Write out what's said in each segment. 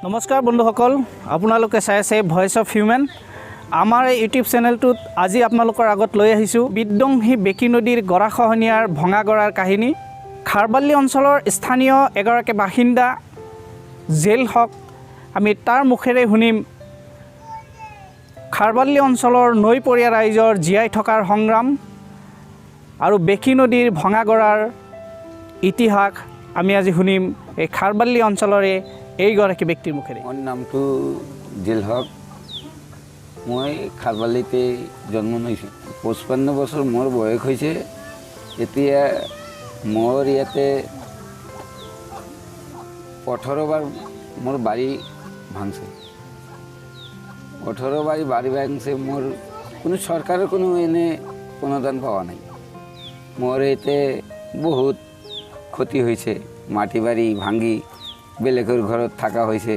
নমস্কাৰ বন্ধুসকল, আপোনালোকে চাই আছে ভয়েস অফ হিউম্যান। আমাৰ এই ইউটিউব চেনেলটোত আজি আপোনালোকৰ আগত লৈ আহিছোঁ বিধ্বংসী বেকী নদীৰ গৰাখহনীয়াৰ ভঙা গৰাৰ কাহিনী। খাৰবালি অঞ্চলৰ স্থানীয় এগৰাকী বাসিন্দা জেল হক, আমি তাৰ মুখেৰে শুনিম খাৰবালি অঞ্চলৰ নৈপৰীয়া ৰাইজৰ জীয়াই থকাৰ সংগ্ৰাম আৰু বেকী নদীৰ ভঙা গৰাৰ ইতিহাস। আমি আজি শুনিম এই খাৰবালি অঞ্চলৰে এইগৰাকী ব্যক্তিৰ মুখেৰে। মোৰ নামটো জেল হক, মই খাৰবালিতে জন্ম লৈছোঁ। 55 বছৰ মোৰ বয়স হৈছে। এতিয়া মোৰ ইয়াতে 18 বাৰ মোৰ বাৰী ভাঙছে। 18 বাৰী ভাঙছে। মোৰ কোনো চৰকাৰৰ কোনো এনে অনুদান পোৱা নাই। মোৰ ইয়াতে বহুত ক্ষতি হৈছে। মাটি বাৰী ভাঙি বেলেগৰ ঘৰত থকা হৈছে,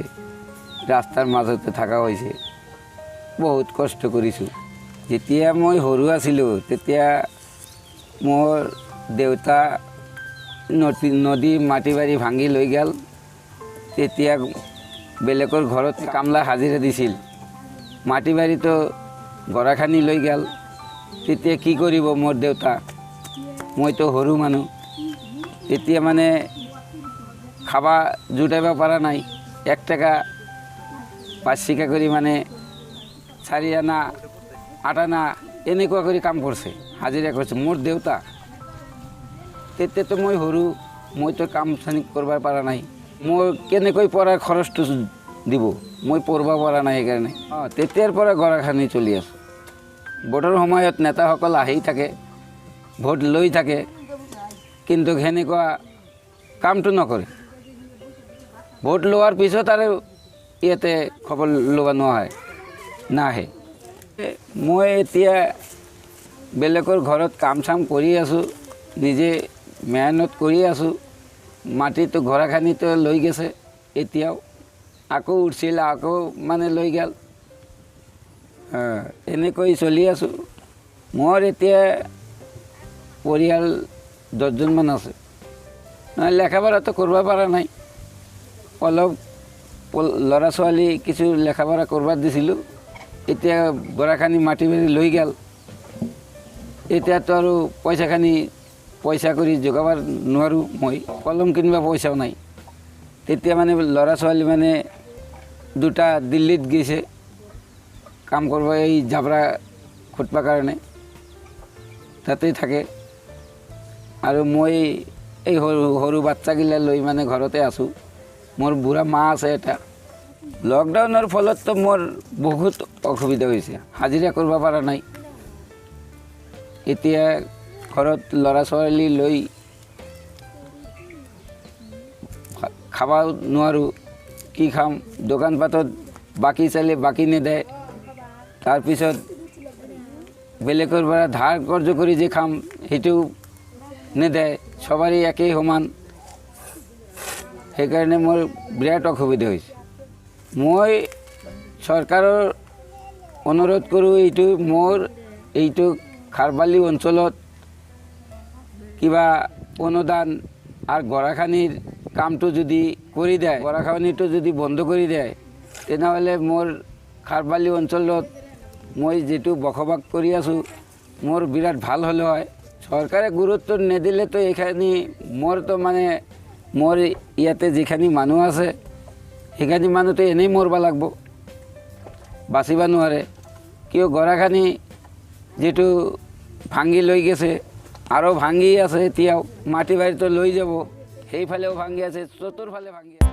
ৰাস্তাৰ মাজতে থকা হৈছে। বহুত কষ্ট কৰিছোঁ। যেতিয়া মই সৰু আছিলোঁ তেতিয়া মোৰ দেউতা নদী মাটি বাৰী ভাঙি লৈ গ'ল। তেতিয়া বেলেগৰ ঘৰত কামলা হাজিৰা দিছিল। মাটি বাৰীতো গৰাখানি লৈ গ'ল। তেতিয়া কি কৰিব মোৰ দেউতা? মইতো সৰু মানুহ। তেতিয়া মানে খাবা জুটাব পৰা নাই। 1 টাকা 5 চিকা কৰি মানে 4 আনা 8 আনা এনেকুৱা কৰি কাম কৰিছে, হাজিৰা কৰিছে মোৰ দেউতা। তেতিয়াতো মই সৰু, মইতো কাম চানি কৰিব পৰা নাই। মই কেনেকৈ পঢ়াৰ খৰচটো দিব? মই পঢ়িব পৰা নাই। সেইকাৰণে তেতিয়াৰ পৰা গৰাখানি চলি আছে। ভোটৰ সময়ত নেতাসকল আহি থাকে, ভোট লৈ থাকে, কিন্তু সেনেকুৱা কামটো নকৰে। ভোট লোৱাৰ পিছত আৰু ইয়াতে খবৰ ল'ব নাহে। মই এতিয়া বেলেগৰ ঘৰত কাম চাম কৰি আছোঁ, নিজে মেহনত কৰি আছোঁ। মাটিটো গৰাখানিটো লৈ গৈছে, এতিয়াও আকৌ উঠিছিল, আকৌ মানে লৈ গ'ল। এনেকৈ চলি আছোঁ। মোৰ এতিয়া পৰিয়াল 10জনমান আছে। লেখা পঢ়াটো কৰিব পৰা নাই। অলপ ল'ৰা ছোৱালী কিছু লেখা পঢ়া কৰিব দিছিলোঁ। এতিয়া গৰাখানি মাটি বাৰী লৈ গ'ল। এতিয়াতো আৰু পইচা কৰি যোগাব নোৱাৰোঁ। মই কলম কিনিব পইচাও নাই। তেতিয়া মানে ল'ৰা ছোৱালী মানে 2টা দিল্লীত গৈছে কাম কৰিব, এই জাবৰা খুটবৰ কাৰণে তাতেই থাকে। আৰু মই এই সৰু বাচ্চাগিলা লৈ মানে ঘৰতে আছোঁ। মোৰ বুঢ়া মা আছে এটা। লকডাউনৰ ফলততো মোৰ বহুত অসুবিধা হৈছে, হাজিৰা কৰিব পৰা নাই। এতিয়া ঘৰত ল'ৰা ছোৱালী লৈ খাব নোৱাৰোঁ। কি খাম? দোকান পাতত বাকী চালে বাকী নেদে। তাৰপিছত বেলেগৰ পৰা ধাৰ কৰ্জ কৰি যে খাম সেইটো নেদে। সবাৰই একই সমান। সেইকাৰণে মোৰ বিৰাট অসুবিধা হৈছে। মই চৰকাৰৰ অনুৰোধ কৰোঁ, এইটো খাৰবালি অঞ্চলত কিবা অনুদান আৰু গৰাখানিৰ কামটো যদি কৰি দিয়ে, গৰাখানিটো যদি বন্ধ কৰি দিয়ে, তেনেহ'লে মোৰ খাৰবালি অঞ্চলত মই যিটো বসবাস কৰি আছোঁ মোৰ বিৰাট ভাল হ'লে হয়। চৰকাৰে গুৰুত্ব নিদিলেতো এইখিনি মোৰতো মানে মোৰ ইয়াতে যিখিনি মানুহ আছে সেইখিনি মানুহতো এনেই মৰিব লাগিব, বাচিব নোৱাৰে। কিয় গৰাখানি যিটো ভাঙি লৈ গৈছে আৰু ভাঙি আছে, এতিয়াও মাটি বাৰীটো লৈ যাব, সেইফালেও ভাঙি আছে, চতুৰ্ফালে ভাঙি আছে।